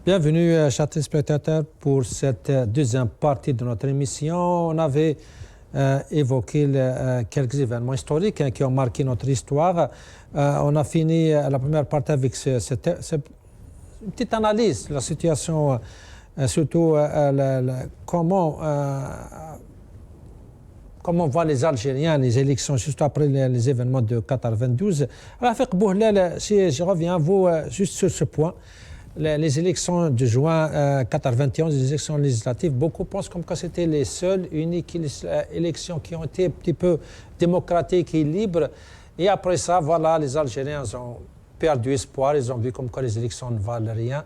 Bienvenue, chers téléspectateurs, pour cette deuxième partie de notre émission. On avait évoqué quelques événements historiques qui ont marqué notre histoire. On a fini la première partie avec cette une petite analyse de la situation, surtout comment voient les Algériens les élections juste après les événements de Qatar 22. Alors, Fek Bouhlel, si je reviens à vous juste sur ce point. Les élections de juin 91, les élections législatives, beaucoup pensent comme que c'était les seules, uniques élections qui ont été un petit peu démocratiques et libres. Et après ça, voilà, les Algériens ont perdu espoir, ils ont vu comme quoi les élections ne valent rien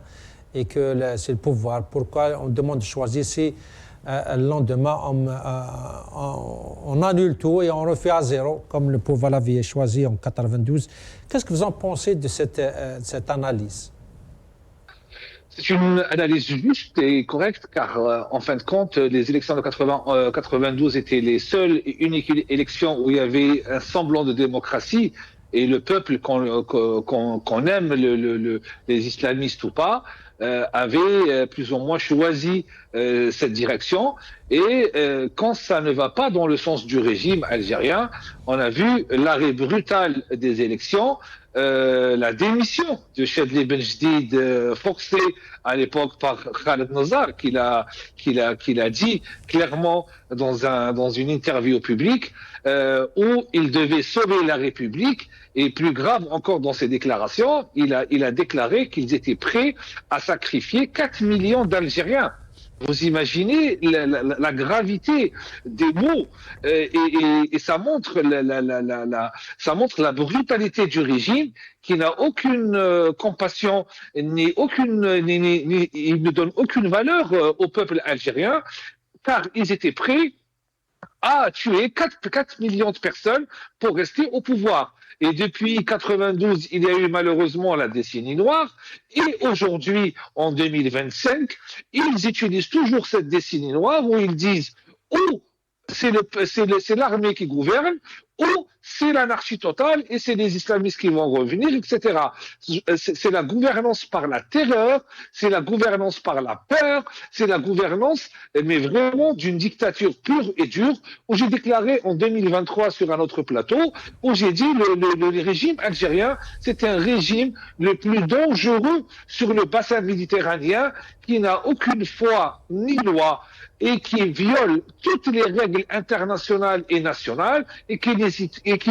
et que c'est le pouvoir. Pourquoi on demande de choisir si le lendemain on annule tout et on refait à zéro, comme le pouvoir l'avait choisi en 92. Qu'est-ce que vous en pensez de cette analyse? C'est une analyse juste et correcte car, en fin de compte, les élections de 92 étaient les seules et uniques élections où il y avait un semblant de démocratie et le peuple, qu'on aime, les islamistes ou pas, avait plus ou moins choisi cette direction. Et quand ça ne va pas dans le sens du régime algérien, on a vu l'arrêt brutal des élections, la démission de Chadli Benjedid forcée à l'époque par Khaled Nazar, qu'il a dit clairement dans une interview publique où il devait sauver la République. Et plus grave encore dans ses déclarations, il a déclaré qu'ils étaient prêts à sacrifier 4 millions d'Algériens. Vous imaginez la gravité des mots et ça montre la brutalité du régime qui n'a aucune compassion il ne donne aucune valeur au peuple algérien car ils étaient prêts à tuer 4 millions de personnes pour rester au pouvoir. Et depuis 92, il y a eu malheureusement la décennie noire. Et aujourd'hui, en 2025, ils utilisent toujours cette décennie noire où ils disent ou c'est l'armée qui gouverne, ou c'est l'anarchie totale et c'est les islamistes qui vont revenir, etc. C'est la gouvernance par la terreur, c'est la gouvernance par la peur, c'est la gouvernance, mais vraiment d'une dictature pure et dure, où j'ai déclaré en 2023 sur un autre plateau, où j'ai dit le régime algérien, c'est un régime le plus dangereux sur le bassin méditerranéen, qui n'a aucune foi ni loi, et qui viole toutes les règles internationales et nationales et qui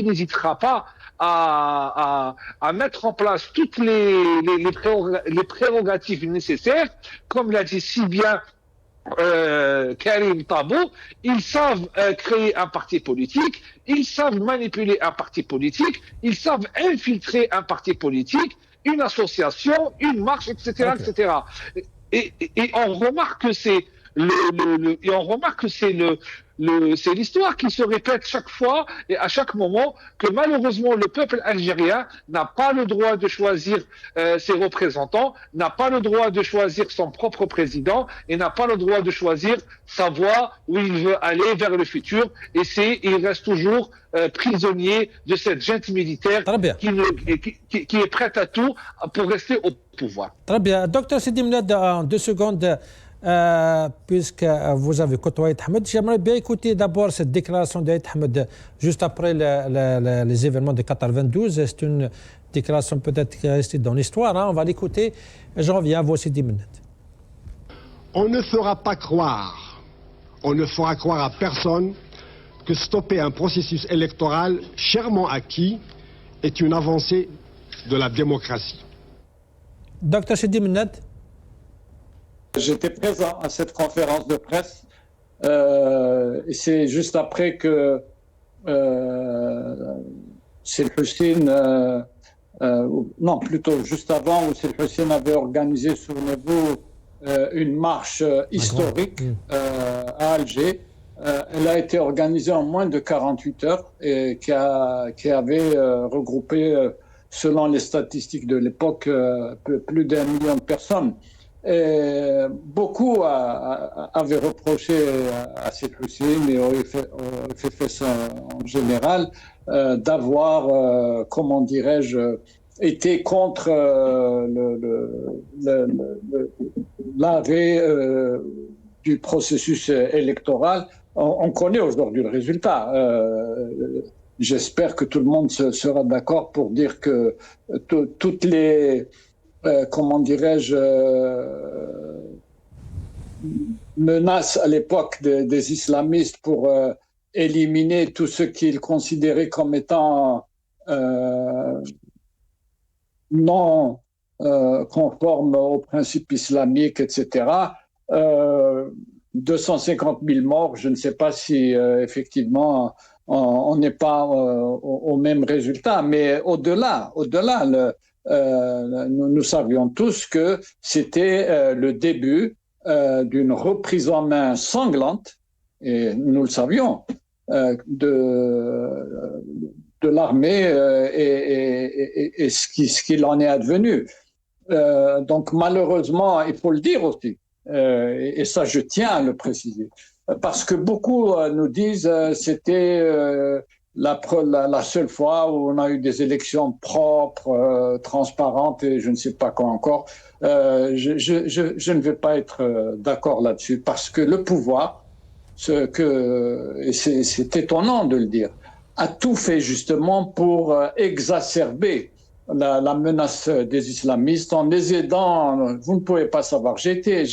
n'hésitera pas à mettre en place toutes les prérogatives nécessaires, comme l'a dit si bien Karim Tabo. Ils savent créer un parti politique, ils savent manipuler un parti politique, ils savent infiltrer un parti politique, une association, une marche, etc., okay. etc. Et on remarque que c'est c'est l'histoire qui se répète chaque fois et à chaque moment que malheureusement le peuple algérien n'a pas le droit de choisir ses représentants, n'a pas le droit de choisir son propre président et n'a pas le droit de choisir sa voie où il veut aller vers le futur. Et il reste toujours prisonnier de cette junte militaire qui est prête à tout pour rester au pouvoir. Très bien. Docteur Sidi Mnad, en 2 secondes, puisque vous avez côtoyé Ahmed, j'aimerais bien écouter d'abord cette déclaration d'Ahmed juste après les événements de Qatar 22. C'est une déclaration peut-être qui est restée dans l'histoire. On va l'écouter. Je reviens à vous, Sidi Mnad. On ne fera croire à personne que stopper un processus électoral chèrement acquis est une avancée de la démocratie. Docteur Sidi Mnad. J'étais présent à cette conférence de presse et c'est juste après que Seyf Hussein, non plutôt juste avant, où Seyf Hussein avait organisé souvenez-vous une marche historique à Alger. Elle a été organisée en moins de 48 heures et qui avait regroupé, selon les statistiques de l'époque, plus d'1 million de personnes. Et beaucoup avaient reproché à Seyf Hussein et au FFS en général d'avoir, comment dirais-je, était contre l'arrêt du processus électoral. On connaît aujourd'hui le résultat. J'espère que tout le monde sera d'accord pour dire que toutes les, comment dirais-je, menaces à l'époque des islamistes pour éliminer tout ce qu'ils considéraient comme étant non conforme aux principes islamiques, etc. 250 000 morts, je ne sais pas si effectivement on n'est pas au même résultat, mais au-delà, nous savions tous que c'était le début d'une reprise en main sanglante, et nous le savions, de l'armée et ce qu'il en est advenu. Donc malheureusement, il faut le dire aussi, et ça je tiens à le préciser, parce que beaucoup nous disent c'était la seule fois où on a eu des élections propres, transparentes et je ne sais pas quoi encore. Je ne vais pas être d'accord là-dessus, parce que le pouvoir, et c'est étonnant de le dire, a tout fait justement pour exacerber la menace des islamistes en les aidant. Vous ne pouvez pas savoir. J'étais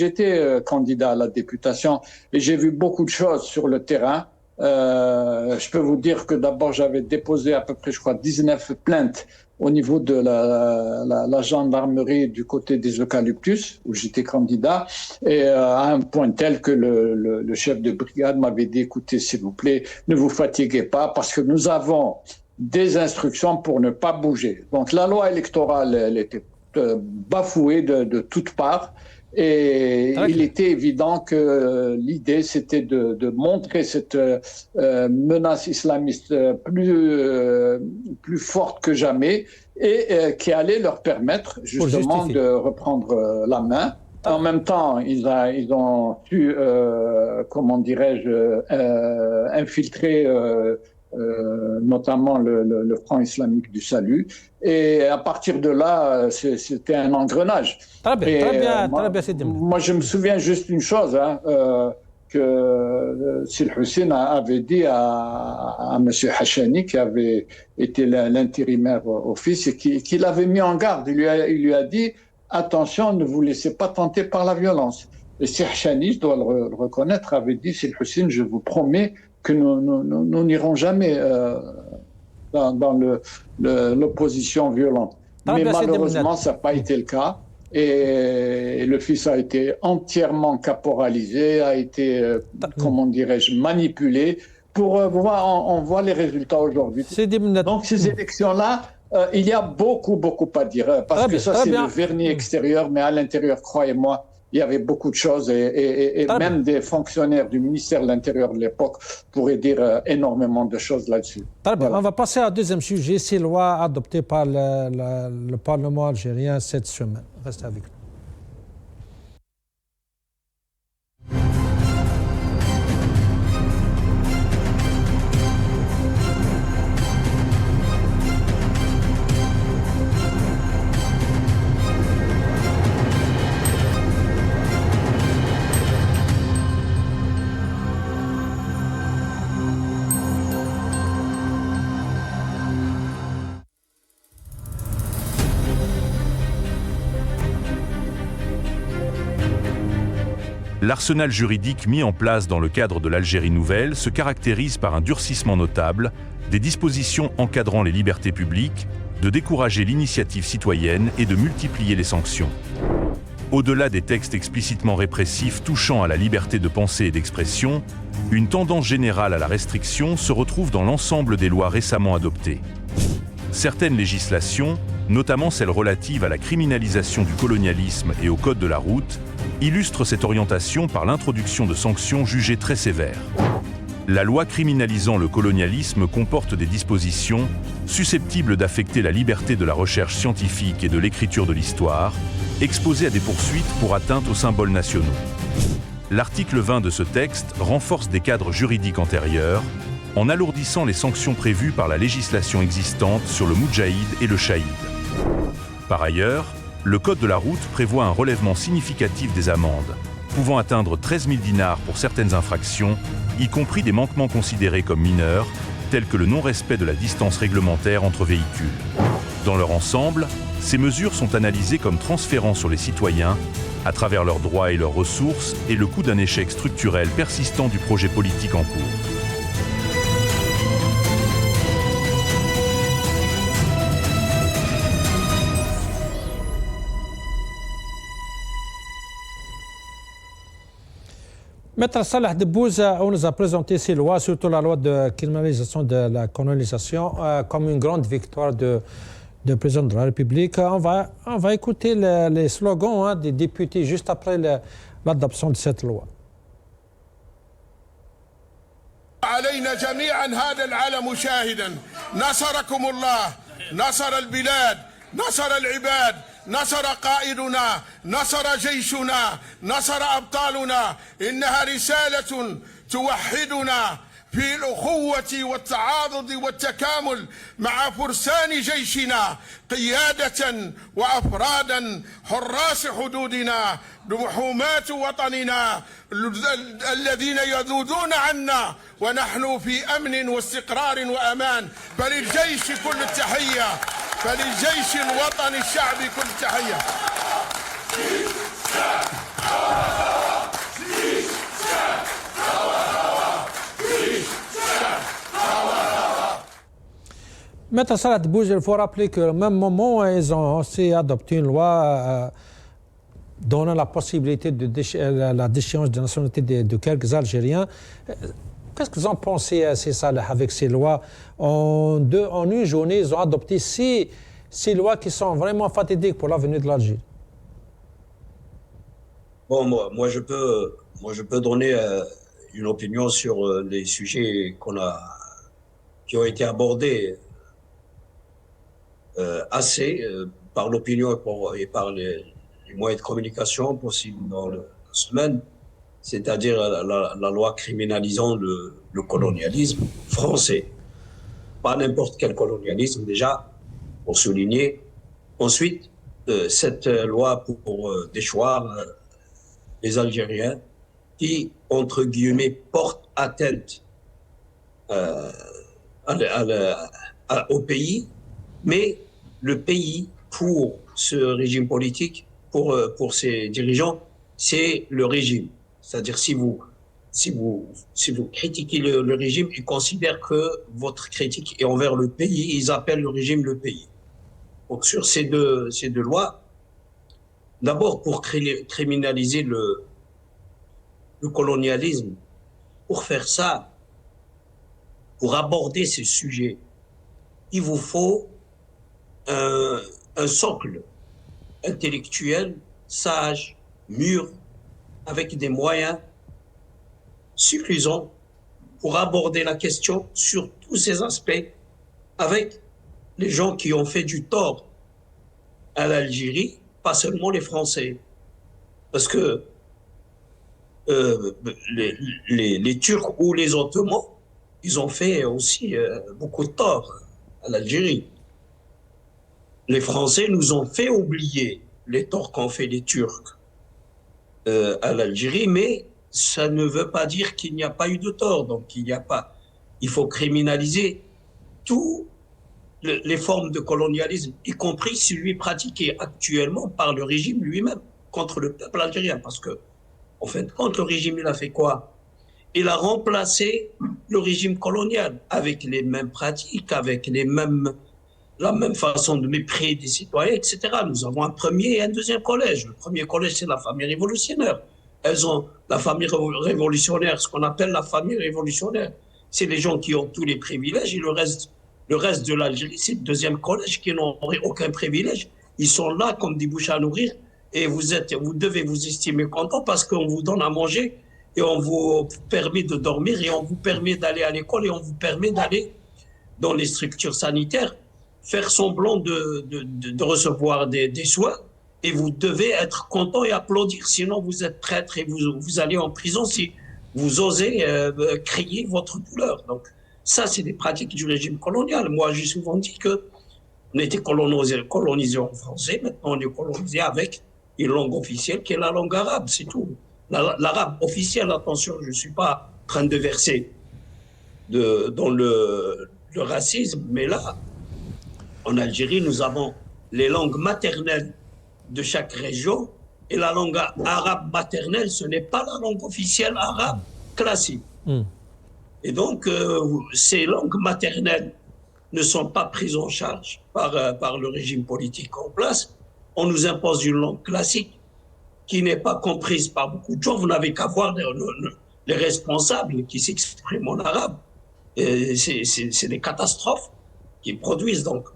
candidat à la députation et j'ai vu beaucoup de choses sur le terrain. Je peux vous dire que d'abord j'avais déposé à peu près, je crois, 19 plaintes au niveau de la gendarmerie du côté des Eucalyptus, où j'étais candidat, et à un point tel que le chef de brigade m'avait dit, écoutez, s'il vous plaît, ne vous fatiguez pas, parce que nous avons des instructions pour ne pas bouger. Donc la loi électorale, elle était bafouée de toutes parts, et il était évident que l'idée, c'était de montrer cette menace islamiste plus forte que jamais, et qui allait leur permettre justement de reprendre la main. En même temps, ils ont pu, comment dirais-je, infiltrer notamment le Front islamique du salut. Et à partir de là, c'était un engrenage. Très bien, moi, je me souviens juste une chose, que Sil Hussein avait dit à M. Hachani, qui avait été l'intérimaire office, et qui l'avait mis en garde. Il lui a dit, attention, ne vous laissez pas tenter par la violence. Et Sil Hachani, je dois le reconnaître, avait dit, Sil Hussein, je vous promets que nous n'irons jamais dans l'opposition violente. Mais malheureusement, ça n'a pas été le cas. Et le fils a été entièrement caporalisé, a été, comment dirais-je, manipulé. On voit les résultats aujourd'hui. Donc ces élections-là, il y a beaucoup à dire. Parce que ça, c'est le vernis extérieur, mais à l'intérieur, croyez-moi, il y avait beaucoup de choses, et même des fonctionnaires du ministère de l'Intérieur de l'époque pourraient dire énormément de choses là-dessus. Voilà. On va passer à un deuxième sujet, ces lois adoptées par le Parlement algérien cette semaine. Restez avec nous. L'arsenal juridique mis en place dans le cadre de l'Algérie nouvelle se caractérise par un durcissement notable, des dispositions encadrant les libertés publiques, de décourager l'initiative citoyenne et de multiplier les sanctions. Au-delà des textes explicitement répressifs touchant à la liberté de pensée et d'expression, une tendance générale à la restriction se retrouve dans l'ensemble des lois récemment adoptées. Certaines législations, notamment celles relatives à la criminalisation du colonialisme et au code de la route, illustre cette orientation par l'introduction de sanctions jugées très sévères. La loi criminalisant le colonialisme comporte des dispositions susceptibles d'affecter la liberté de la recherche scientifique et de l'écriture de l'histoire, exposées à des poursuites pour atteinte aux symboles nationaux. L'article 20 de ce texte renforce des cadres juridiques antérieurs en alourdissant les sanctions prévues par la législation existante sur le moudjahid et le shahid. Par ailleurs, le code de la route prévoit un relèvement significatif des amendes, pouvant atteindre 13 000 dinars pour certaines infractions, y compris des manquements considérés comme mineurs, tels que le non-respect de la distance réglementaire entre véhicules. Dans leur ensemble, ces mesures sont analysées comme transférant sur les citoyens, à travers leurs droits et leurs ressources, et le coût d'un échec structurel persistant du projet politique en cours. Maître Salah Debbouze, on nous a présenté ces lois, surtout la loi de criminalisation de la colonisation, comme une grande victoire du président de la République. On va écouter les slogans des députés juste après l'adoption de cette loi. علينا جميعا هذا العالم شاهدا نصركم الله نصر البلاد نصر العباد نصر قائدنا نصر جيشنا نصر أبطالنا إنها رسالة توحدنا في الأخوة والتعاضد والتكامل مع فرسان جيشنا قيادة وأفرادا حراس حدودنا لحماة وطننا الذين يذودون عنا ونحن في أمن واستقرار وأمان. فللجيش كل التحية، فللجيش الوطني الشعبي كل التحية. Maître Salah Debbouze, il faut rappeler qu'au même moment, ils ont aussi adopté une loi donnant la possibilité de la déchéance de nationalité de quelques Algériens. Qu'est-ce que vous en pensez, Salah, avec ces lois? En une journée, ils ont adopté six lois qui sont vraiment fatidiques pour l'avenir de l'Algérie. Bon, moi, je peux donner une opinion sur les sujets qui ont été abordés assez par l'opinion et par les moyens de communication possibles dans la semaine, c'est-à-dire la loi criminalisant le colonialisme français. Pas n'importe quel colonialisme, déjà, pour souligner. Ensuite, cette loi pour déchoir les Algériens qui, entre guillemets, portent atteinte au pays, mais le pays, pour ce régime politique, pour ses dirigeants, c'est le régime. C'est-à-dire, si vous critiquez le régime, ils considèrent que votre critique est envers le pays, ils appellent le régime le pays. Donc, sur ces deux lois, d'abord, pour criminaliser le colonialisme, pour faire ça, pour aborder ces sujets, il vous faut un socle intellectuel, sage, mûr, avec des moyens suffisants pour aborder la question sur tous ces aspects avec les gens qui ont fait du tort à l'Algérie, pas seulement les Français. Parce que les Turcs ou les Ottomans, ils ont fait aussi beaucoup de tort à l'Algérie. Les Français nous ont fait oublier les torts qu'ont fait les Turcs à l'Algérie, mais ça ne veut pas dire qu'il n'y a pas eu de tort. Donc il faut criminaliser toutes les formes de colonialisme, y compris celui pratiqué actuellement par le régime lui-même contre le peuple algérien. Parce que, en fin de compte, le régime, il a fait quoi? Il a remplacé le régime colonial avec les mêmes pratiques, avec la même façon de mépris des citoyens, etc. Nous avons un premier et un deuxième collège. Le premier collège, c'est la famille révolutionnaire. Elles ont la famille révolutionnaire, ce qu'on appelle la famille révolutionnaire. C'est les gens qui ont tous les privilèges et le reste de l'Algérie, c'est le deuxième collège qui n'ont aucun privilège. Ils sont là comme des bouches à nourrir et vous devez vous estimer content parce qu'on vous donne à manger et on vous permet de dormir et on vous permet d'aller à l'école et on vous permet d'aller dans les structures sanitaires, faire semblant de recevoir des soins et vous devez être content et applaudir. Sinon, vous êtes traître et vous allez en prison si vous osez crier votre douleur. Donc, ça, c'est des pratiques du régime colonial. Moi, j'ai souvent dit que On était colonisé en français, maintenant on est colonisé avec une langue officielle qui est la langue arabe, c'est tout. L'arabe officiel, attention, je ne suis pas en train de verser dans le racisme, mais là, en Algérie, nous avons les langues maternelles de chaque région, et la langue arabe maternelle, ce n'est pas la langue officielle arabe classique. Et donc, ces langues maternelles ne sont pas prises en charge par le régime politique en place. On nous impose une langue classique qui n'est pas comprise par beaucoup de gens. Vous n'avez qu'à voir les responsables qui s'expriment en arabe. C'est des catastrophes qui produisent. Donc,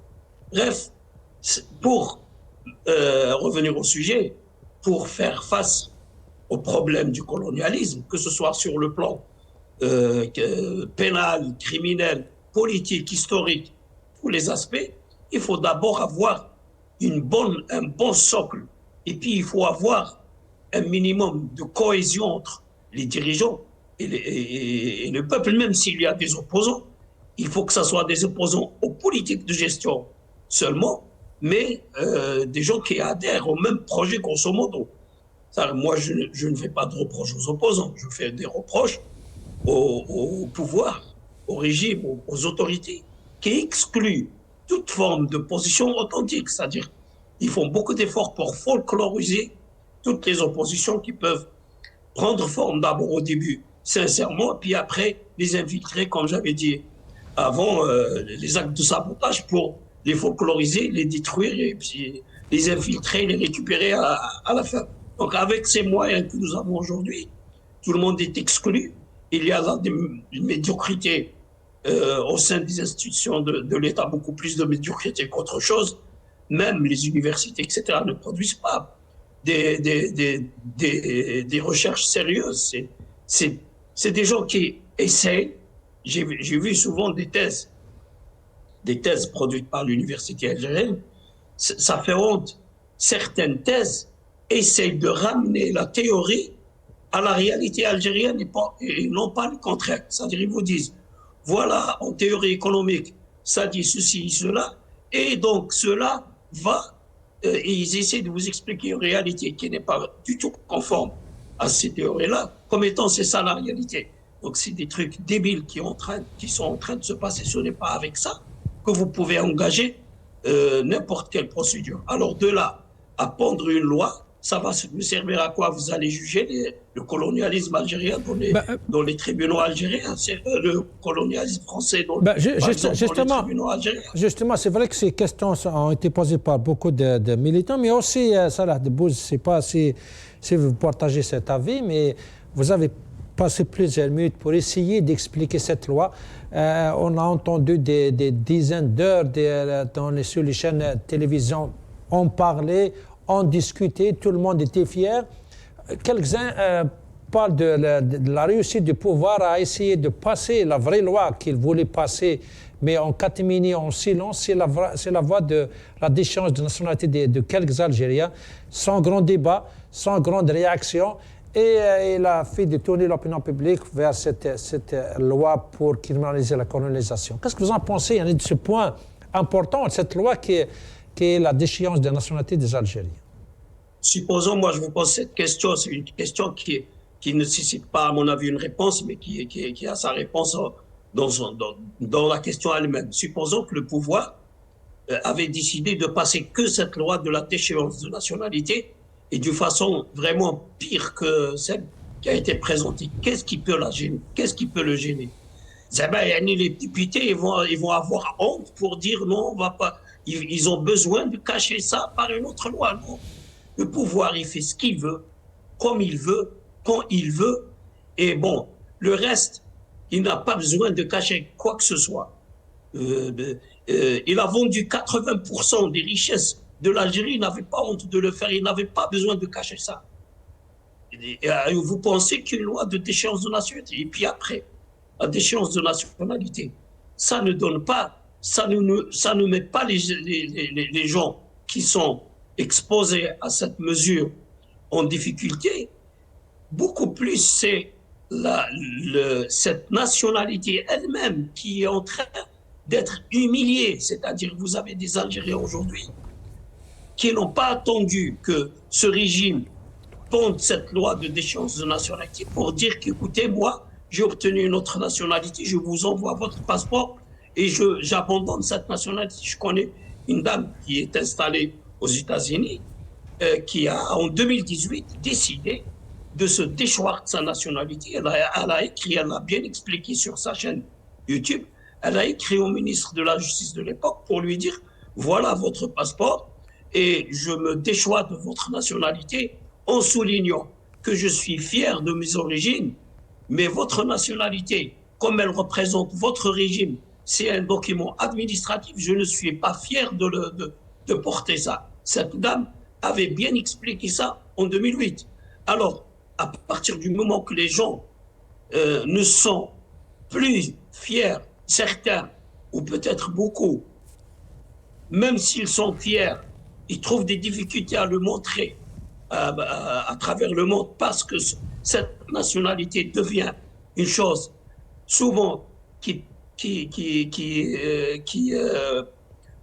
bref, pour revenir au sujet, pour faire face au problème du colonialisme, que ce soit sur le plan pénal, criminel, politique, historique, tous les aspects, il faut d'abord avoir un bon socle. Et puis, il faut avoir un minimum de cohésion entre les dirigeants et le peuple, même s'il y a des opposants. Il faut que ce soit des opposants aux politiques de gestion seulement, mais des gens qui adhèrent au même projet, grosso modo. Ça, moi, je ne fais pas de reproches aux opposants, je fais des reproches au pouvoir, au régime, aux autorités, qui excluent toute forme de position authentique. C'est-à-dire, ils font beaucoup d'efforts pour folkloriser toutes les oppositions qui peuvent prendre forme d'abord au début, sincèrement, puis après les infiltrer, comme j'avais dit avant, les actes de sabotage pour les folkloriser, les détruire et puis les infiltrer, les récupérer à la fin. Donc avec ces moyens que nous avons aujourd'hui, tout le monde est exclu. Il y a là une médiocrité au sein des institutions de l'État, beaucoup plus de médiocrité qu'autre chose. Même les universités, etc., ne produisent pas des recherches sérieuses. C'est des gens qui essayent. J'ai vu souvent des thèses produites par l'université algérienne. Ça fait honte. Certaines thèses essayent de ramener la théorie à la réalité algérienne et non pas le contraire. C'est-à-dire, ils vous disent, voilà, en théorie économique, ça dit ceci, cela, et donc cela va, et ils essaient de vous expliquer une réalité qui n'est pas du tout conforme à ces théories-là, comme étant c'est ça la réalité. Donc c'est des trucs débiles qui sont en train de se passer. Ce n'est pas avec ça que vous pouvez engager n'importe quelle procédure. Alors de là à pondre une loi, ça va vous servir à quoi? Vous allez juger le colonialisme algérien dans les tribunaux algériens, le colonialisme français dans les tribunaux algériens. Justement, c'est vrai que ces questions ont été posées par beaucoup de militants, mais aussi, Salah Debbouze, je ne sais pas si vous partagez cet avis, mais vous avez passé plusieurs minutes pour essayer d'expliquer cette loi. On a entendu des dizaines d'heures sur les chaînes de télévision, on parlait, on discutait, tout le monde était fier. Quelques-uns parlent de la réussite du pouvoir à essayer de passer la vraie loi qu'il voulait passer, mais en catimini, en silence. C'est la voie de la déchéance de nationalité de quelques Algériens, sans grand débat, sans grande réaction. Et il a fait détourner l'opinion publique vers cette loi pour criminaliser la colonisation. Qu'est-ce que vous en pensez de ce point important de cette loi qui est la déchéance de la nationalité des Algériens? Supposons, moi je vous pose cette question, c'est une question qui ne nécessite pas à mon avis une réponse, mais qui a sa réponse dans la question elle-même. Supposons que le pouvoir avait décidé de passer que cette loi de la déchéance de nationalité et d'une façon vraiment pire que celle qui a été présentée. Qu'est-ce qui peut la gêner? Qu'est-ce qui peut le gêner? Les députés ils vont avoir honte pour dire non, on va pas. Ils ont besoin de cacher ça par une autre loi. Non. Le pouvoir, il fait ce qu'il veut, comme il veut, quand il veut. Et bon, le reste, il n'a pas besoin de cacher quoi que ce soit. Il a vendu 80% des richesses de l'Algérie, il n'avait pas honte de le faire, il n'avait pas besoin de cacher ça. Vous pensez qu'une loi de déchéance de nationalité, et puis après, la déchéance de nationalité, ça ne donne pas, ça ne met pas les gens qui sont exposés à cette mesure en difficulté. Beaucoup plus, c'est cette nationalité elle-même qui est en train d'être humiliés. C'est-à-dire vous avez des Algériens aujourd'hui qui n'ont pas attendu que ce régime ponde cette loi de déchéance de nationalité pour dire qu'écoutez, moi, j'ai obtenu une autre nationalité, je vous envoie votre passeport et j'abandonne cette nationalité. Je connais une dame qui est installée aux États-Unis qui a, en 2018, décidé de se déchoir de sa nationalité. Elle a écrit, elle a bien expliqué sur sa chaîne YouTube, elle a écrit au ministre de la Justice de l'époque pour lui dire « Voilà votre passeport et je me déchois de votre nationalité en soulignant que je suis fier de mes origines, mais votre nationalité, comme elle représente votre régime, c'est un document administratif, je ne suis pas fier de porter ça. » Cette dame avait bien expliqué ça en 2008. Alors, à partir du moment que les gens ne sont plus fiers, certains, ou peut-être beaucoup, même s'ils sont fiers, ils trouvent des difficultés à le montrer à travers le monde parce que cette nationalité devient une chose souvent qui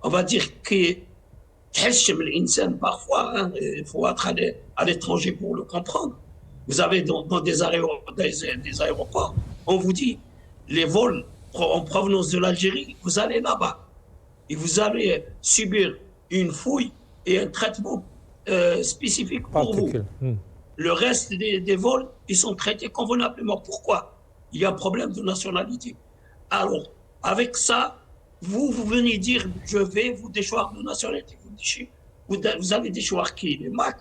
on va dire, qui parfois, hein, il faut être à l'étranger pour le comprendre. Vous avez dans des aéroports, on vous dit, les vols en provenance de l'Algérie, vous allez là-bas et vous allez subir une fouille et un traitement spécifique pour vous. Le reste des vols, ils sont traités convenablement. Pourquoi? Il y a un problème de nationalité. Alors, avec ça, vous venez dire, je vais vous déchoir de nationalité. Vous allez déchoir qui? Le MAC.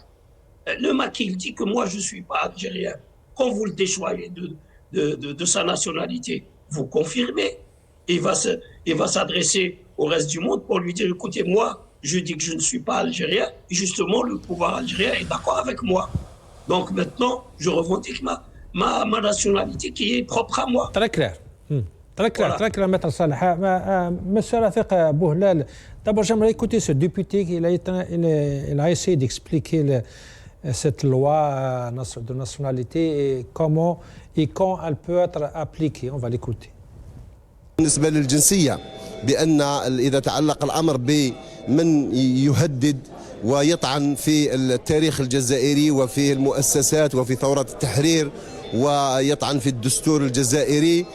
Le MAC, il dit que moi, je ne suis pas algérien. Quand vous le déchoyez de sa nationalité, vous confirmez. Il va s'adresser au reste du monde pour lui dire, écoutez, moi, je dis que je ne suis pas algérien. Et justement, le pouvoir algérien est d'accord avec moi. Donc maintenant, je revendique ma nationalité qui est propre à moi. Très clair. Très clair, voilà. Très clair, Maître Salah. Monsieur Rafiq Bouhlal, d'abord j'aimerais écouter ce député qui il a essayé d'expliquer cette loi de nationalité et comment et quand elle peut être appliquée. On va l'écouter. بالنسبة للجنسية بأن إذا تعلق الأمر بمن يهدد ويطعن في التاريخ الجزائري وفي المؤسسات وفي ثورة التحرير ويطعن في الدستور الجزائري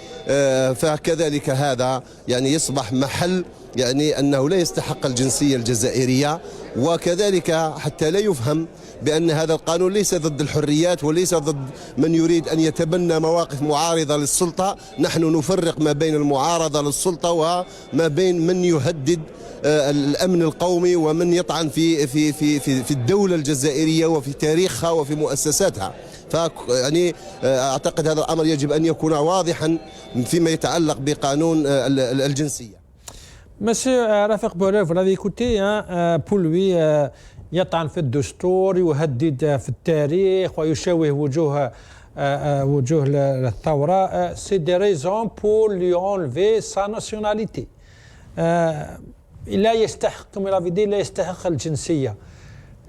فكذلك هذا يعني يصبح محل يعني أنه لا يستحق الجنسية الجزائرية وكذلك حتى لا يفهم بأن هذا القانون ليس ضد الحريات وليس ضد من يريد أن يتبنى مواقف معارضة للسلطة. نحن نفرق ما بين المعارضة للسلطة وما بين من يهدد الأمن القومي ومن يطعن في الدولة الجزائرية وفي تاريخها وفي مؤسساتها. فيعني أعتقد هذا الأمر يجب أن يكون واضحا فيما يتعلق بقانون الجنسية. Monsieur Rafiq Bouhlal, vous l'avez écouté, hein, pour lui يطعن في الدستور يهدد في التاريخ ويشوه وجوه الثورة. C'est des raisons pour lui enlever sa nationalité. لا يستحق, comme il avait dit, لا يستحق الجنسية.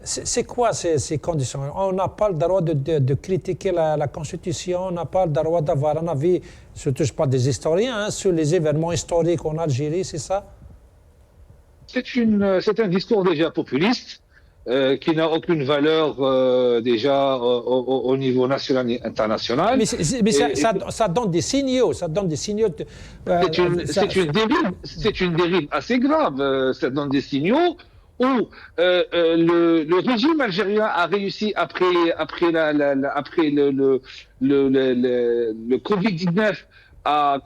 C'est quoi ces conditions? On n'a pas le droit de critiquer la Constitution, on n'a pas le droit d'avoir un avis, surtout je parle des historiens, hein, sur les événements historiques en Algérie, c'est ça? C'est un discours déjà populiste qui n'a aucune valeur déjà au niveau national et international. Mais ça donne des signaux, ça donne des signaux. C'est une dérive assez grave. Ça donne des signaux où le régime algérien a réussi après le Covid-19 à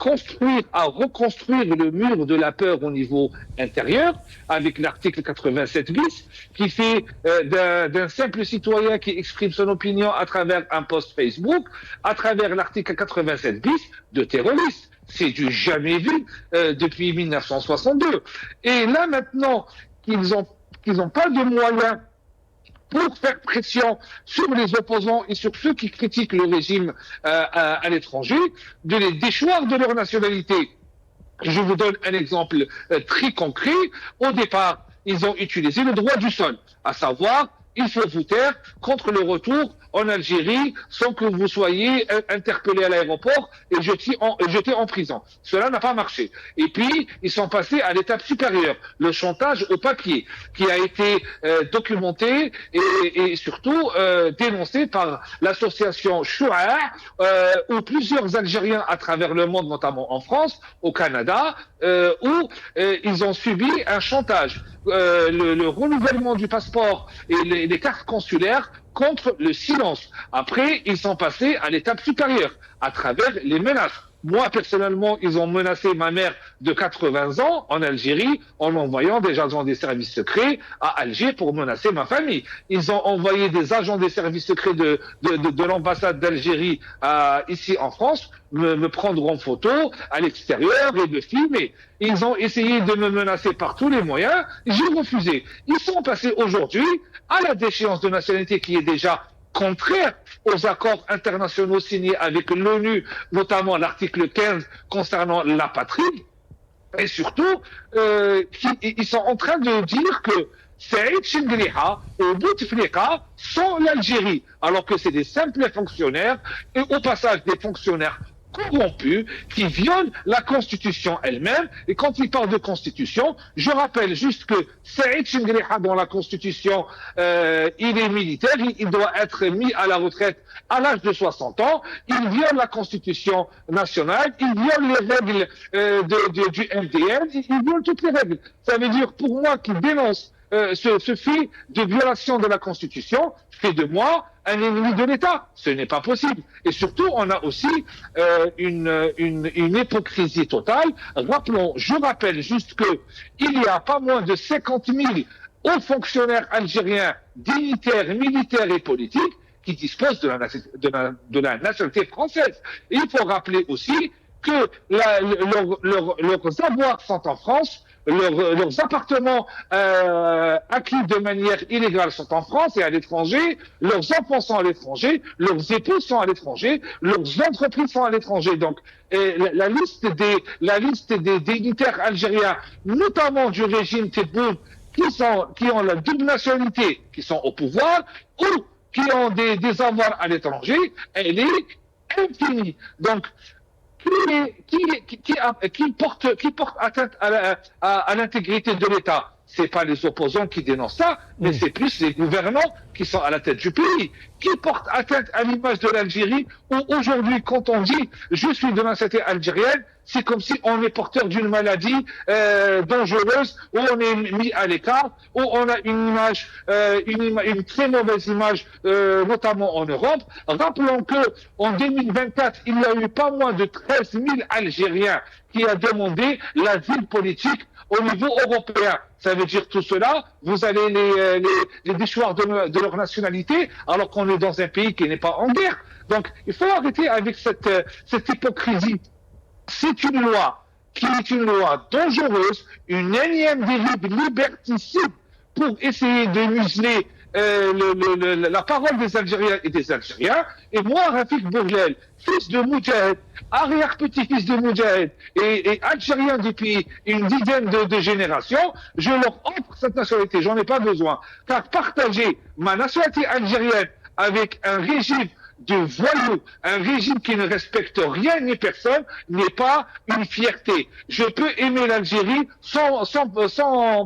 reconstruire le mur de la peur au niveau intérieur avec l'article 87 bis qui fait d'un simple citoyen qui exprime son opinion à travers un post Facebook, à travers l'article 87 bis de terroriste. C'est du jamais vu depuis 1962. Et là maintenant qu'ils ont pas de moyens pour faire pression sur les opposants et sur ceux qui critiquent le régime à l'étranger, de les déchoir de leur nationalité. Je vous donne un exemple très concret. Au départ, ils ont utilisé le droit du sol, à savoir il faut vous taire contre le retour en Algérie sans que vous soyez interpellé à l'aéroport et jeté en prison. Cela n'a pas marché. Et puis, ils sont passés à l'étape supérieure, le chantage au papier, qui a été documenté et surtout dénoncé par l'association Chou'a, où plusieurs Algériens à travers le monde, notamment en France, au Canada, où ils ont subi un chantage. Le renouvellement du passeport et les cartes consulaires contre le silence. Après, ils sont passés à l'étape supérieure, à travers les menaces. Moi, personnellement, ils ont menacé ma mère de 80 ans en Algérie en envoyant des agents des services secrets à Alger pour menacer ma famille. Ils ont envoyé des agents des services secrets de l'ambassade d'Algérie ici en France me prendre en photo à l'extérieur et me filmer. Ils ont essayé de me menacer par tous les moyens. J'ai refusé. Ils sont passés aujourd'hui à la déchéance de nationalité qui est déjà contraire aux accords internationaux signés avec l'ONU, notamment l'article 15 concernant l'apatride. Et surtout, ils sont en train de dire que Saïd Chingriha et Bouteflika sont l'Algérie, alors que c'est des simples fonctionnaires, et au passage des fonctionnaires corrompus qui violent la Constitution elle-même. Et quand il parle de Constitution, je rappelle juste que Saïd Chingriha, dans la Constitution, il est militaire, il doit être mis à la retraite à l'âge de 60 ans, il viole la Constitution nationale, il viole les règles du MDN, il viole toutes les règles. Ça veut dire pour moi qu'il dénonce ce fait de violation de la Constitution, fait de moi un ennemi de l'État. Ce n'est pas possible. Et surtout, on a aussi une hypocrisie totale. Rappelons, je rappelle juste que il y a pas moins de 50 000 hauts fonctionnaires algériens, dignitaires, militaires et politiques qui disposent de la nationalité française. Et il faut rappeler aussi que leurs avoirs sont en France, leurs appartements acquis de manière illégale sont en France et à l'étranger, leurs enfants sont à l'étranger, leurs époux sont à l'étranger, leurs entreprises sont à l'étranger. Donc, la liste des dignitaires algériens, notamment du régime Tebboune, qui ont la double nationalité, qui sont au pouvoir, ou qui ont des avoirs à l'étranger, elle est infinie. Donc, qui porte atteinte à l'intégrité de l'État? C'est pas les opposants qui dénoncent ça, mais c'est plus les gouvernants qui sont à la tête du pays, qui portent atteinte à l'image de l'Algérie, où aujourd'hui, quand on dit « je suis de nationalité algérienne », c'est comme si on est porteur d'une maladie dangereuse, où on est mis à l'écart, où on a une très mauvaise image, notamment en Europe. Rappelons que en 2024, il y a eu pas moins de 13 000 Algériens qui ont demandé l'asile politique au niveau européen. Ça veut dire tout cela, vous allez les déchoir de leur nationalité, alors qu'on est dans un pays qui n'est pas en guerre. Donc, il faut arrêter avec cette hypocrisie. C'est une loi qui est une loi dangereuse, une énième dérive liberticide pour essayer de museler la parole des Algériens et des Algériens. Et moi, Rafik Bourgel, fils de Moudjahid, arrière-petit-fils de Moudjahid et Algérien depuis une dizaine de générations, je leur offre cette nationalité. J'en ai pas besoin. Car partager ma nationalité algérienne avec un régime de voyous, un régime qui ne respecte rien ni personne, n'est pas une fierté. Je peux aimer l'Algérie sans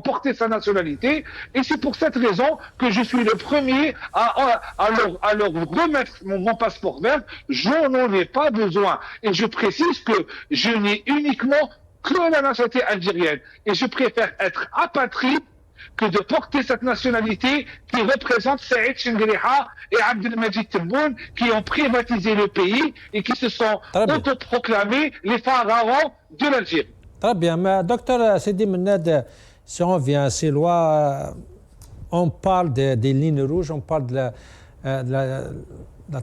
porter sa nationalité, et c'est pour cette raison que je suis le premier à leur remettre mon passeport vert. Je n'en ai pas besoin. Et je précise que je n'ai uniquement que la nationalité algérienne. Et je préfère être apatride que de porter cette nationalité qui représente Saïd Chingriha et Abdelmajid Tebboune, qui ont privatisé le pays et qui se sont autoproclamés les pharaons de l'Algérie. Très bien, mais docteur Sidi Mennad, si on vient à ces lois, on parle des lignes rouges, on parle de la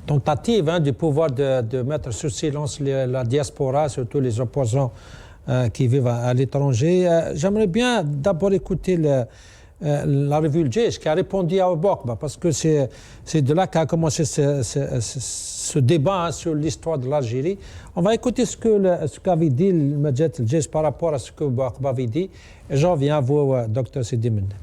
tentative du pouvoir de mettre sous silence la diaspora, surtout les opposants qui vivent à l'étranger. J'aimerais bien d'abord écouter la revue Le Djeish qui a répondu à Bokba, parce que c'est de là qu'a commencé ce débat sur l'histoire de l'Algérie. On va écouter ce qu'avait dit le Medjet Le Djeish par rapport à ce que Bokba avait dit. Et j'en viens à vous, docteur Sidi Mennad.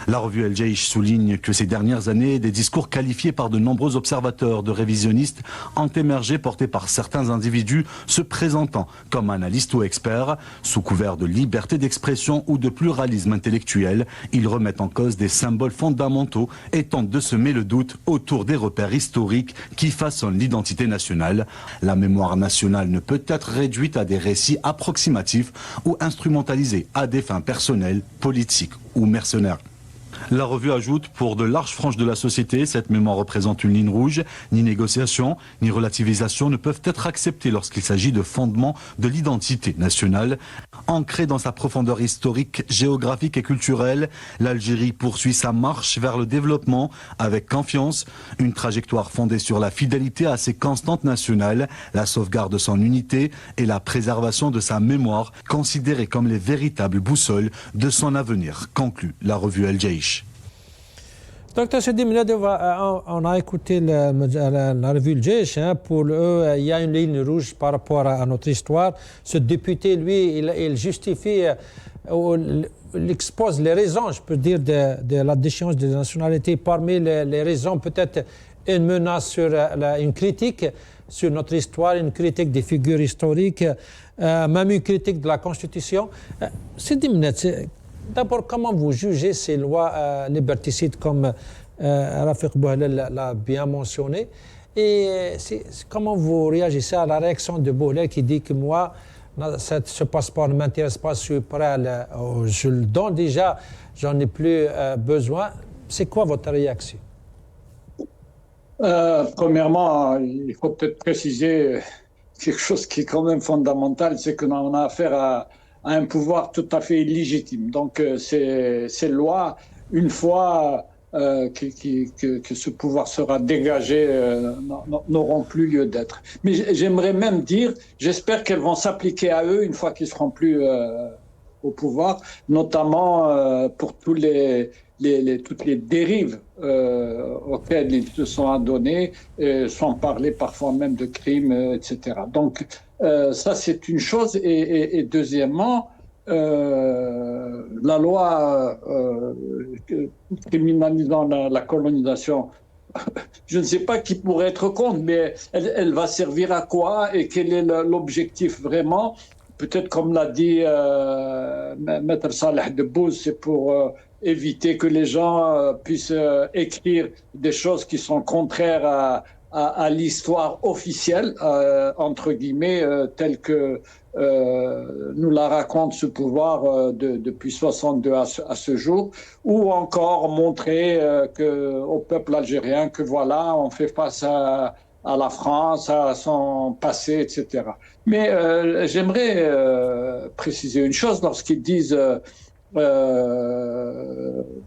La revue El Jaish souligne que ces dernières années, des discours qualifiés par de nombreux observateurs de révisionnistes ont émergé, portés par certains individus se présentant comme analystes ou experts. Sous couvert de liberté d'expression ou de pluralisme intellectuel, ils remettent en cause des symboles fondamentaux et tentent de semer le doute autour des repères historiques qui façonnent l'identité nationale. La mémoire nationale ne peut être réduite à des récits approximatifs ou instrumentalisés à des fins personnelles, politiques ou mercenaires. La revue ajoute, pour de larges franges de la société, cette mémoire représente une ligne rouge. Ni négociation, ni relativisation ne peuvent être acceptées lorsqu'il s'agit de fondements de l'identité nationale. Ancrée dans sa profondeur historique, géographique et culturelle, l'Algérie poursuit sa marche vers le développement avec confiance. Une trajectoire fondée sur la fidélité à ses constantes nationales, la sauvegarde de son unité et la préservation de sa mémoire, considérées comme les véritables boussoles de son avenir, conclut la revue El Jaish. Docteur Sidi Milad, on a écouté la revue Le Jaish. Pour eux, il y a une ligne rouge par rapport à notre histoire. Ce député, lui, il justifie, il expose les raisons, je peux dire, de la déchéance de la nationalité. Parmi les raisons, peut-être une menace sur une critique sur notre histoire, une critique des figures historiques, même une critique de la Constitution. Sidi Milad, d'abord, comment vous jugez ces lois liberticides comme Rafiq Bouhlel l'a bien mentionné, et comment vous réagissez à la réaction de Bouhlel qui dit que moi, ce passeport ne m'intéresse pas, je suis prêt je le donne déjà, j'en ai plus besoin. C'est quoi votre réaction? Premièrement, il faut peut-être préciser quelque chose qui est quand même fondamental, c'est qu'on a affaire à un pouvoir tout à fait illégitime. Donc ces lois, une fois que ce pouvoir sera dégagé, n'auront plus lieu d'être. Mais j'aimerais même dire, j'espère qu'elles vont s'appliquer à eux une fois qu'ils seront plus au pouvoir, notamment pour toutes les dérives auxquelles ils se sont adonnés, sans parler parfois même de crimes, etc. Donc ça, c'est une chose. Et deuxièmement, la loi criminalisant la colonisation, je ne sais pas qui pourrait être contre, mais elle va servir à quoi et quel est l'objectif vraiment? Peut-être, comme l'a dit Maître Saleh Debbouze, c'est pour éviter que les gens puissent écrire des choses qui sont contraires à l'histoire officielle, entre guillemets, telle que nous la raconte ce pouvoir depuis 62 à ce jour, ou encore montrer au peuple algérien que voilà, on fait face à la France, à son passé, etc. Mais j'aimerais préciser une chose lorsqu'ils disent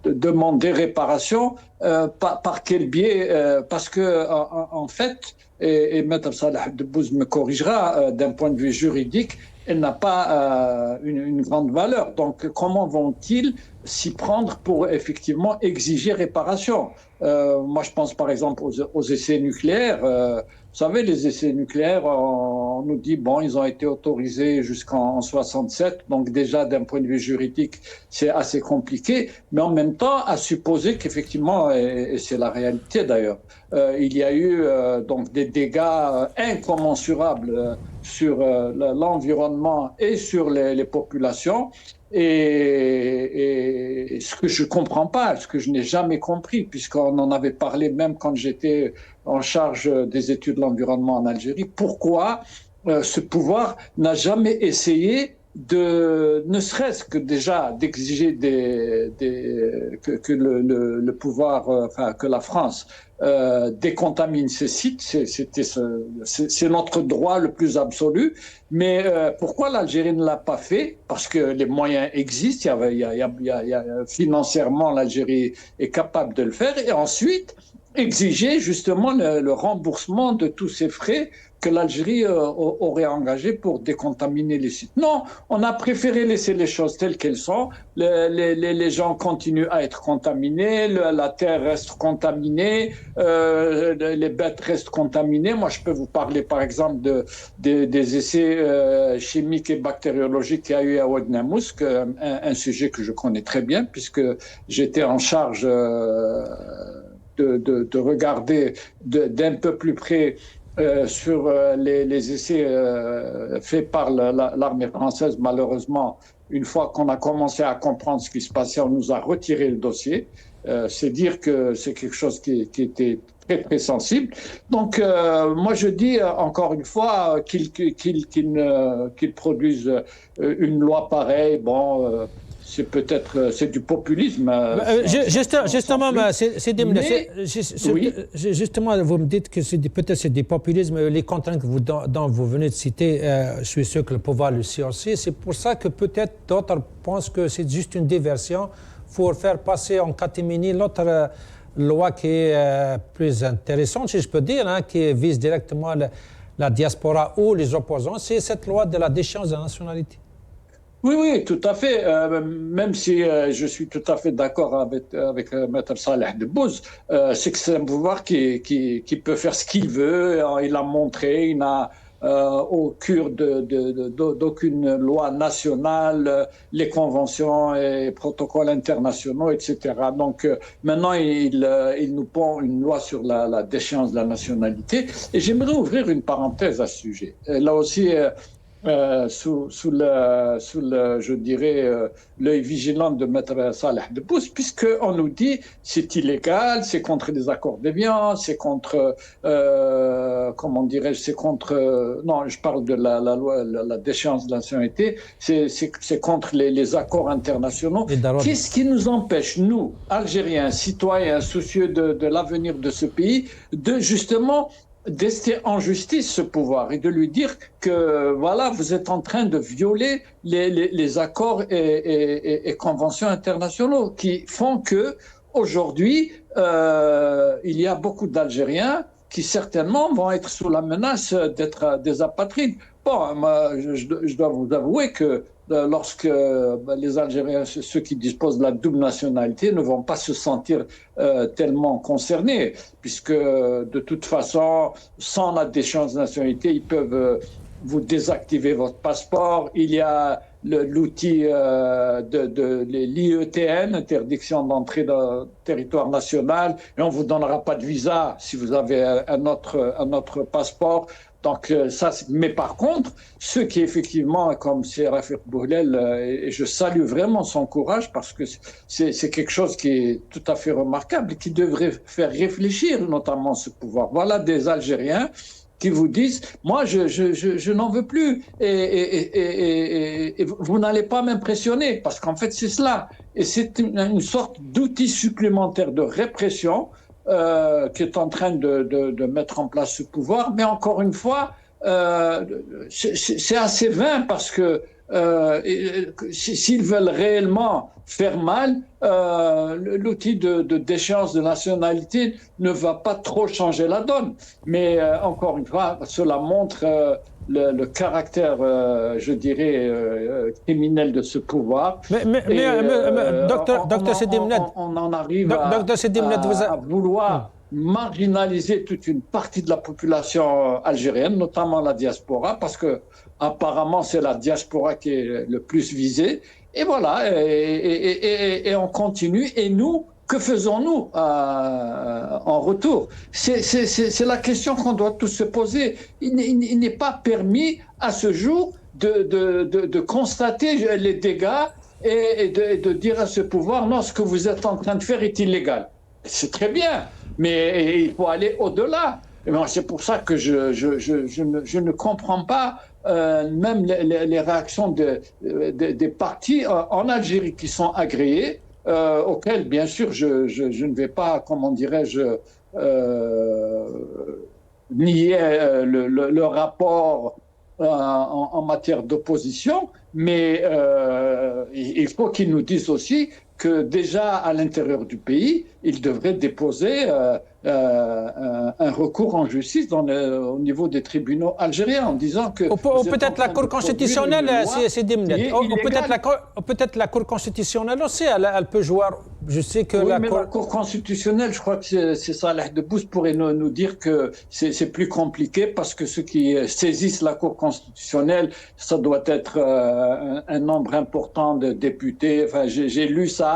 demander réparation, par quel biais, parce que en fait, et Maître Saleh Debbouze me corrigera, d'un point de vue juridique, elle n'a pas une grande valeur. Donc comment vont-ils s'y prendre pour effectivement exiger réparation? Moi je pense par exemple aux essais nucléaires. Vous savez, les essais nucléaires, on nous dit, bon, ils ont été autorisés jusqu'en 67, donc déjà d'un point de vue juridique, c'est assez compliqué, mais en même temps, à supposer qu'effectivement, et c'est la réalité d'ailleurs, il y a eu donc des dégâts incommensurables sur l'environnement et sur les populations. Et ce que je comprends pas, ce que je n'ai jamais compris, puisqu'on en avait parlé même quand j'étais en charge des études de l'environnement en Algérie, pourquoi ce pouvoir n'a jamais essayé ne serait-ce que déjà d'exiger que le pouvoir, que la France décontamine ces sites, c'est notre droit le plus absolu. Mais pourquoi l'Algérie ne l'a pas fait? Parce que les moyens existent, financièrement l'Algérie est capable de le faire, et ensuite exiger justement le remboursement de tous ces frais que l'Algérie aurait engagé pour décontaminer les sites. Non, on a préféré laisser les choses telles qu'elles sont. Les gens continuent à être contaminés, la terre reste contaminée, les bêtes restent contaminées. Moi, je peux vous parler, par exemple, des essais chimiques et bactériologiques qu'il y a eu à Oued Namoussk, un sujet que je connais très bien, puisque j'étais en charge de regarder d'un peu plus près sur les essais faits par l'armée française. Malheureusement, une fois qu'on a commencé à comprendre ce qui se passait, on nous a retiré le dossier. C'est dire que c'est quelque chose qui était très, très sensible. Donc, moi, je dis encore une fois qu'ils produisent une loi pareille. Bon, c'est peut-être c'est du populisme. Justement, oui. Justement, vous me dites que peut-être c'est du populisme. Les contraintes dont vous venez de citer, je suis sûr que le pouvoir le sait aussi. C'est pour ça que peut-être d'autres pensent que c'est juste une diversion pour faire passer en catimini l'autre loi qui est plus intéressante, si je peux dire, qui vise directement la diaspora ou les opposants. C'est cette loi de la déchéance de la nationalité. Oui, oui, tout à fait. Même si je suis tout à fait d'accord avec Maître Saleh Debbouze, c'est que c'est un pouvoir qui peut faire ce qu'il veut. Il a montré, il n'a au cœur d'aucune loi nationale, les conventions et protocoles internationaux, etc. Donc maintenant, il nous pond une loi sur la déchéance de la nationalité. Et j'aimerais ouvrir une parenthèse à ce sujet. Là aussi, sous le, je dirais, l'œil vigilant de Maître Saleh Debbouze, puisqu'on nous dit c'est illégal, c'est contre les accords d'Évian, c'est contre, comment dirais-je, c'est contre, non, je parle de la loi, la déchéance de la nationalité, c'est contre les accords internationaux. Qu'est-ce qui nous empêche, nous, Algériens, citoyens, soucieux de l'avenir de ce pays, de justement d'ester en justice ce pouvoir et de lui dire que voilà, vous êtes en train de violer les accords et conventions internationaux qui font que aujourd'hui il y a beaucoup d'Algériens qui certainement vont être sous la menace d'être des apatrides. Bon, moi, je dois vous avouer que lorsque les Algériens, ceux qui disposent de la double nationalité, ne vont pas se sentir tellement concernés, puisque de toute façon, sans la déchéance de nationalité, ils peuvent vous désactiver votre passeport. Il y a l'outil de l'IETN, interdiction d'entrée dans le territoire national, et on ne vous donnera pas de visa si vous avez un autre passeport. Donc ça, mais par contre, ceux qui effectivement, comme c'est Rafiq Boulel, et je salue vraiment son courage parce que c'est quelque chose qui est tout à fait remarquable et qui devrait faire réfléchir notamment ce pouvoir. Voilà des Algériens qui vous disent, moi je n'en veux plus et vous n'allez pas m'impressionner parce qu'en fait c'est cela. Et c'est une sorte d'outil supplémentaire de répression qui est en train de mettre en place ce pouvoir. Mais encore une fois, c'est assez vain parce que s'ils veulent réellement faire mal, l'outil de déchéance de nationalité ne va pas trop changer la donne. Mais encore une fois, cela montre le caractère, je dirais, criminel de ce pouvoir. Docteur Sedimned, on en arrive à vouloir marginaliser toute une partie de la population algérienne, notamment la diaspora, parce que apparemment c'est la diaspora qui est le plus visée. Et voilà, et on continue. Et nous, que faisons-nous en retour? C'est la question qu'on doit tous se poser. Il n'est pas permis à ce jour de constater les dégâts et de dire à ce pouvoir, non, ce que vous êtes en train de faire est illégal. C'est très bien, mais il faut aller au-delà. C'est pour ça que je ne comprends pas même les réactions des partis en Algérie qui sont agréés, auxquels, bien sûr, je ne vais pas, comment dirais-je, nier le rapport en matière d'opposition, mais il faut qu'ils nous disent aussi que déjà à l'intérieur du pays, il devrait déposer un recours en justice au niveau des tribunaux algériens en disant que... Ou peut-être la Cour constitutionnelle, c'est Dimnet. Peut-être la Cour constitutionnelle aussi, elle peut jouer. Je sais que la Cour constitutionnelle, je crois que c'est Salah Debbouze pourrait nous dire que c'est plus compliqué parce que ceux qui saisissent la Cour constitutionnelle, ça doit être un nombre important de députés. Enfin, j'ai lu ça.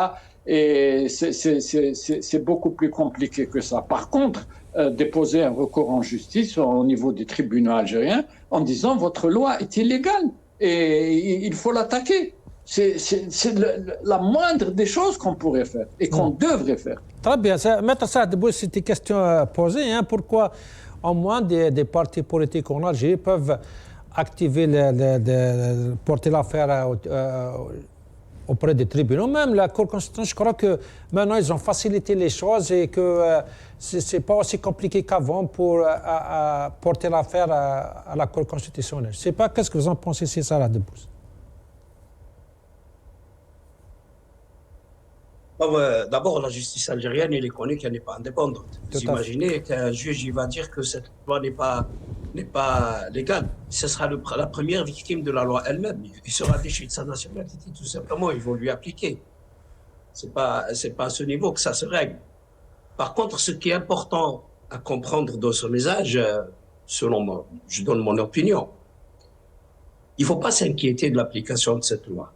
Et c'est beaucoup plus compliqué que ça. Par contre, déposer un recours en justice au niveau des tribunaux algériens en disant votre loi est illégale et il faut l'attaquer. C'est la moindre des choses qu'on pourrait faire et qu'on devrait faire. Très bien. Maître Salah Debbouze, c'était une question posée. Pourquoi au moins des partis politiques en Algérie peuvent activer, porter l'affaire auprès des tribunaux, même la Cour constitutionnelle, je crois que maintenant ils ont facilité les choses et que ce n'est pas aussi compliqué qu'avant pour porter l'affaire à la Cour constitutionnelle. Je ne sais pas, qu'est-ce que vous en pensez, c'est Salah Debbouze? D'abord, la justice algérienne, il est connu qu'elle n'est pas indépendante. Vous imaginez qu'un juge il va dire que cette loi n'est pas légale. Ce sera la première victime de la loi elle-même. Il sera déchu de sa nationalité, tout simplement. Ils vont lui appliquer. C'est pas à ce niveau que ça se règle. Par contre, ce qui est important à comprendre dans ce message, selon moi, je donne mon opinion, il ne faut pas s'inquiéter de l'application de cette loi.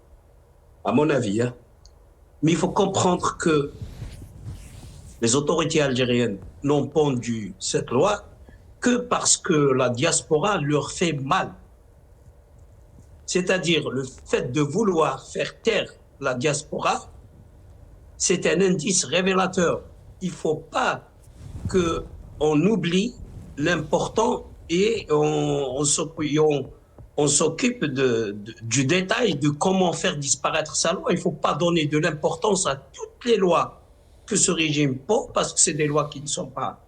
À mon avis, mais il faut comprendre que les autorités algériennes n'ont pondu cette loi que parce que la diaspora leur fait mal. C'est-à-dire le fait de vouloir faire taire la diaspora, c'est un indice révélateur. Il ne faut pas qu'on oublie l'important et on s'occupe du détail de comment faire disparaître sa loi. Il ne faut pas donner de l'importance à toutes les lois que ce régime porte parce que c'est des lois qui ne sont pas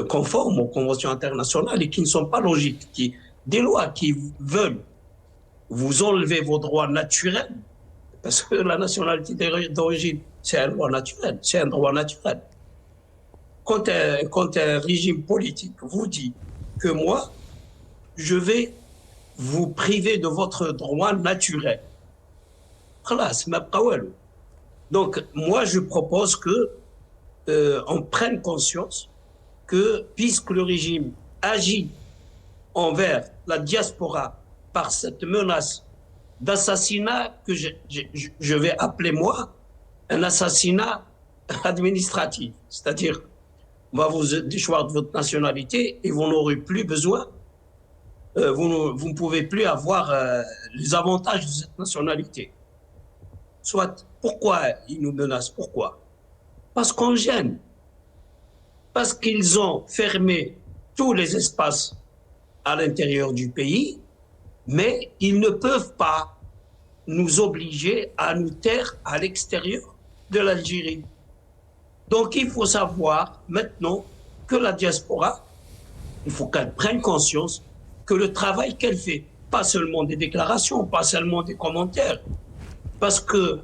conformes aux conventions internationales et qui ne sont pas logiques. Des lois qui veulent vous enlever vos droits naturels parce que la nationalité d'origine, c'est un droit naturel. C'est un droit naturel. Quand un régime politique vous dit que moi, je vais vous priver de votre droit naturel. Donc, moi, je propose qu'on prenne conscience que, puisque le régime agit envers la diaspora par cette menace d'assassinat que je vais appeler, moi, un assassinat administratif. C'est-à-dire, on va vous déchoir de votre nationalité et vous n'aurez plus besoin vous ne pouvez plus avoir les avantages de cette nationalité. Soit, pourquoi ils nous menacent? Pourquoi? Parce qu'on gêne. Parce qu'ils ont fermé tous les espaces à l'intérieur du pays, mais ils ne peuvent pas nous obliger à nous taire à l'extérieur de l'Algérie. Donc il faut savoir maintenant que la diaspora, il faut qu'elle prenne conscience que le travail qu'elle fait, pas seulement des déclarations, pas seulement des commentaires, parce que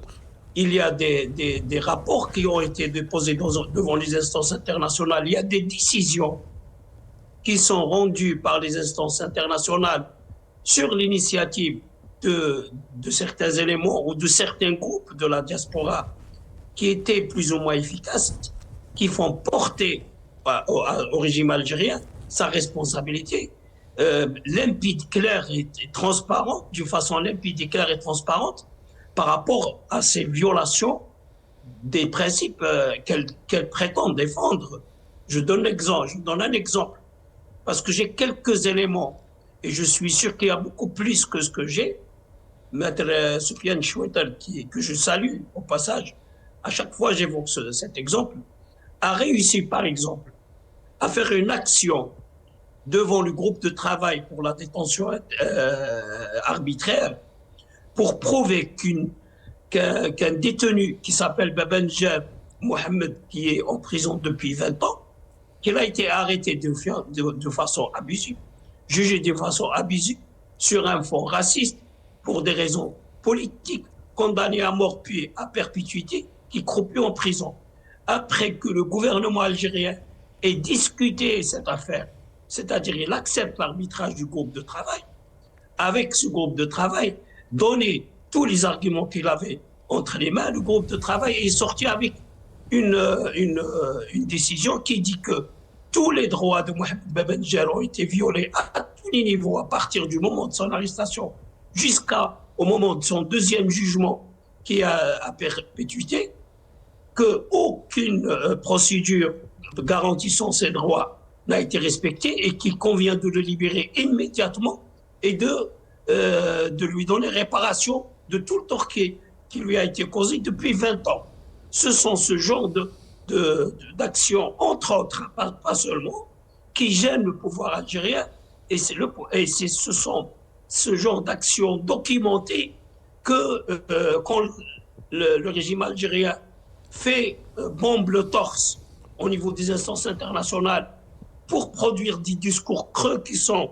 il y a des rapports qui ont été déposés devant les instances internationales, il y a des décisions qui sont rendues par les instances internationales sur l'initiative de certains éléments ou de certains groupes de la diaspora qui étaient plus ou moins efficaces, qui font porter au régime algérien sa responsabilité. Limpide, claire et transparente, d'une façon limpide et claire et transparente, par rapport à ces violations des principes qu'elle prétend défendre. Je donne un exemple, parce que j'ai quelques éléments, et je suis sûr qu'il y a beaucoup plus que ce que j'ai. Maître Soufiane Chouetal, que je salue au passage, à chaque fois j'évoque cet exemple, a réussi par exemple à faire une action devant le groupe de travail pour la détention arbitraire pour prouver qu'un détenu qui s'appelle Babenjab Mohamed, qui est en prison depuis 20 ans, qu'il a été arrêté de façon abusive, jugé de façon abusive sur un fond raciste pour des raisons politiques, condamné à mort puis à perpétuité, qui croupit en prison. Après que le gouvernement algérien ait discuté cette affaire, c'est-à-dire il accepte l'arbitrage du groupe de travail, avec ce groupe de travail, donner tous les arguments qu'il avait entre les mains, le groupe de travail est sorti avec une décision qui dit que tous les droits de Mohamed Babendjel ont été violés à tous les niveaux, à partir du moment de son arrestation jusqu'au moment de son deuxième jugement qui a à perpétuité, qu'aucune procédure garantissant ses droits n'a été respectée et qu'il convient de le libérer immédiatement et de lui donner réparation de tout le tort qui lui a été causé depuis 20 ans. Ce sont ce genre d'actions, entre autres, pas seulement, qui gênent le pouvoir algérien, et ce sont ce genre d'actions documentées que quand le régime algérien fait bombe le torse au niveau des instances internationales pour produire des discours creux qui sont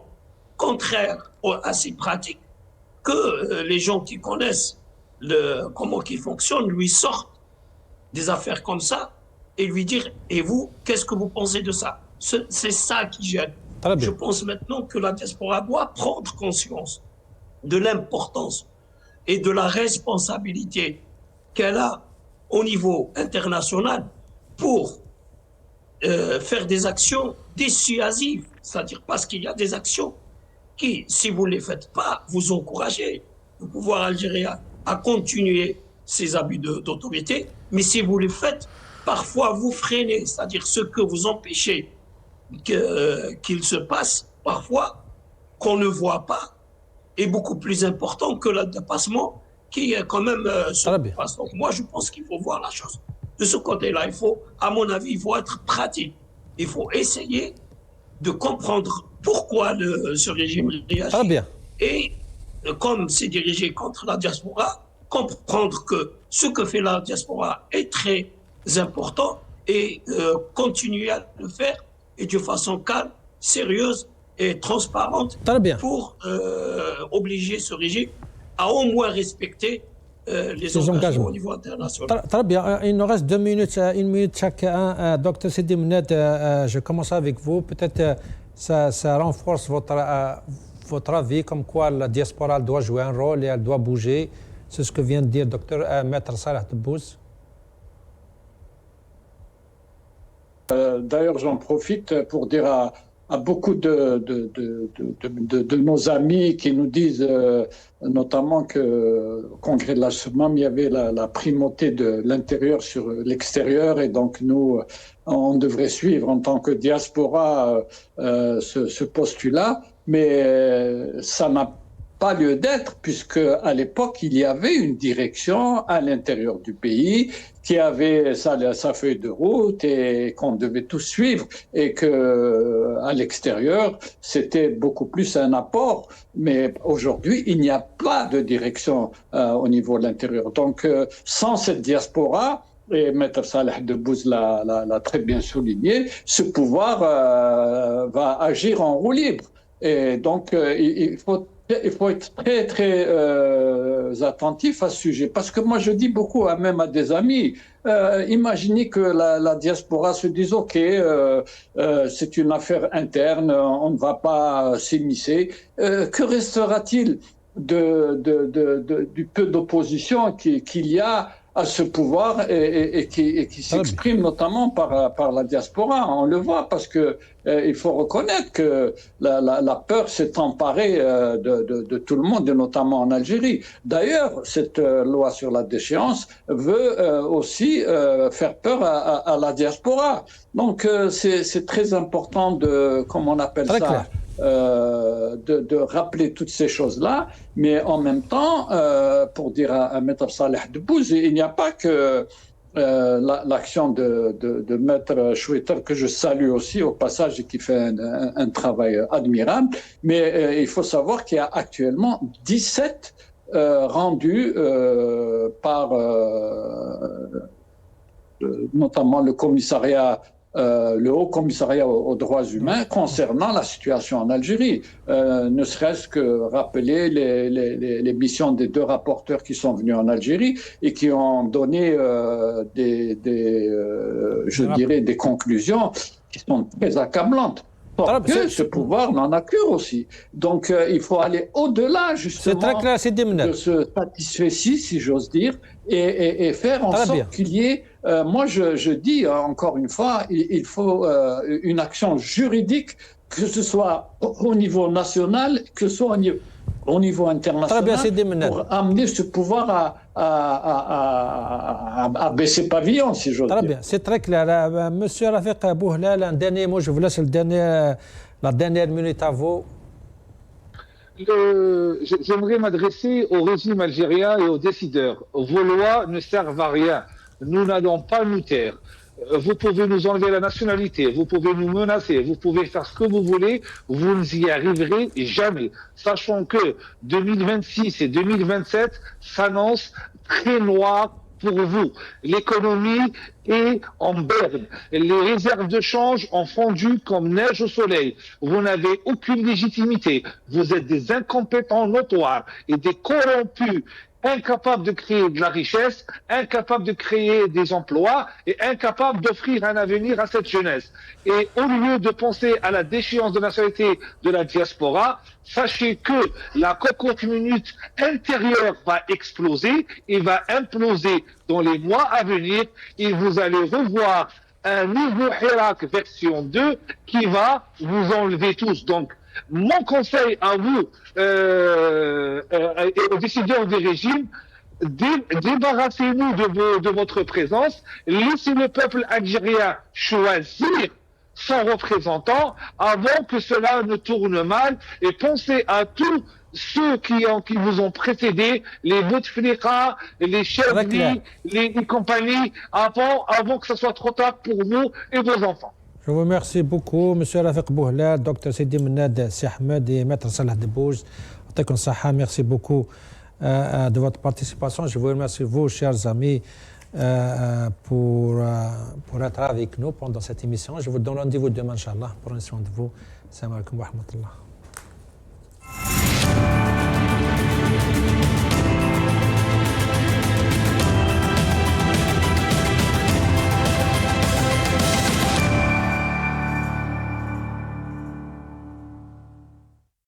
contraires à ces pratiques, que les gens qui connaissent comment il fonctionne lui sortent des affaires comme ça et lui dire « Et vous, qu'est-ce que vous pensez de ça ?» C'est ça qui gêne. Je pense maintenant que la diaspora doit prendre conscience de l'importance et de la responsabilité qu'elle a au niveau international pour faire des actions dissuasives, c'est-à-dire parce qu'il y a des actions qui, si vous ne les faites pas, vous encouragez le pouvoir algérien à continuer ses abus d'autorité, mais si vous les faites, parfois vous freinez, c'est-à-dire ce que vous empêchez qu'il se passe, parfois, qu'on ne voit pas, est beaucoup plus important que le dépassement qui quand même se passe. Donc moi, je pense qu'il faut voir la chose de ce côté-là. Il faut, à mon avis, il faut être pratique. Il faut essayer de comprendre pourquoi ce régime réagit. Et comme c'est dirigé contre la diaspora, comprendre que ce que fait la diaspora est très important et continuer à le faire et de façon calme, sérieuse et transparente pour obliger ce régime à au moins respecter les engagements au niveau international. Très bien. Il nous reste 2 minutes, 1 minute chacun. Docteur Sidi Mouned, je commence avec vous. Peut-être ça renforce votre avis, comme quoi la diaspora doit jouer un rôle et elle doit bouger. C'est ce que vient de dire Dr Maître Salah Debbouz. D'ailleurs, j'en profite pour dire à beaucoup de nos amis qui nous disent notamment qu'au congrès de la SEMAM, il y avait la primauté de l'intérieur sur l'extérieur et donc nous, on devrait suivre en tant que diaspora ce postulat, mais ça n'a pas lieu d'être puisque à l'époque, il y avait une direction à l'intérieur du pays qui avait sa feuille de route et qu'on devait tous suivre et que à l'extérieur, c'était beaucoup plus un apport. Mais aujourd'hui, il n'y a pas de direction au niveau de l'intérieur. Donc, sans cette diaspora, et Maître Salah Debbouz l'a très bien souligné, ce pouvoir va agir en roue libre. Et donc, il faut être très, très attentif à ce sujet. Parce que moi, je dis beaucoup, même à des amis, imaginez que la diaspora se dise « Ok, c'est une affaire interne, on ne va pas s'immiscer ». Que restera-t-il du peu d'opposition qu'il y a à ce pouvoir et qui s'exprime notamment par la diaspora? On le voit parce que il faut reconnaître que la peur s'est emparée de tout le monde, et notamment en Algérie. D'ailleurs, cette loi sur la déchéance veut aussi faire peur à la diaspora. Donc, c'est très important de, comme on appelle ça, clair. De rappeler toutes ces choses-là, mais en même temps, pour dire à Maître Salah Debbouz, il n'y a pas que l'action de Maître Choueiter, que je salue aussi au passage et qui fait un travail admirable, mais il faut savoir qu'il y a actuellement 17 rendus par notamment le commissariat le Haut Commissariat aux droits humains concernant la situation en Algérie. Ne serait-ce que rappeler les missions des 2 rapporteurs qui sont venus en Algérie et qui ont donné des conclusions qui sont très accablantes. Que ce pouvoir n'en a cure aussi. Donc il faut aller au-delà justement de ce satisfait-ci, si j'ose dire, et faire en sorte qu'il y ait, moi je dis encore une fois, il faut une action juridique, que ce soit au niveau national, que ce soit au niveau international, pour amener ce pouvoir à baisser pavillon, si j'ose dire. Très bien, c'est très clair. Monsieur Rafiq Bouhlal, un dernier mot, je vous laisse la dernière minute à vous. J'aimerais m'adresser au régime algérien et aux décideurs. Vos lois ne servent à rien. Nous n'allons pas nous taire. Vous pouvez nous enlever la nationalité, vous pouvez nous menacer, vous pouvez faire ce que vous voulez, vous n'y arriverez jamais. Sachant que 2026 et 2027 s'annoncent très noirs pour vous. L'économie est en berne. Les réserves de change ont fondu comme neige au soleil. Vous n'avez aucune légitimité. Vous êtes des incompétents notoires et des corrompus, incapables de créer de la richesse, incapables de créer des emplois et incapables d'offrir un avenir à cette jeunesse. Et au lieu de penser à la déchéance de nationalité de la diaspora, sachez que la cocotte minute intérieure va exploser et va imploser dans les mois à venir et vous allez revoir un nouveau Hirak version 2 qui va vous enlever tous. Donc, mon conseil à vous et aux décideurs du régime, débarrassez-nous de votre présence, laissez le peuple algérien choisir son représentant avant que cela ne tourne mal et pensez à tous ceux qui vous ont précédé, les Bouteflika, les Chebli, les compagnies, avant que ce soit trop tard pour vous et vos enfants. Je vous remercie beaucoup, M. Rafiq Bouhlal, Dr Sidi Mennad Si Ahmed et Maître Salah Debouj. Merci beaucoup de votre participation. Je vous remercie, vous, chers amis, pour être avec nous pendant cette émission. Je vous donne rendez-vous demain, Inch'Allah. Prenez soin de vous. Salam alaikum wa rahmatullah.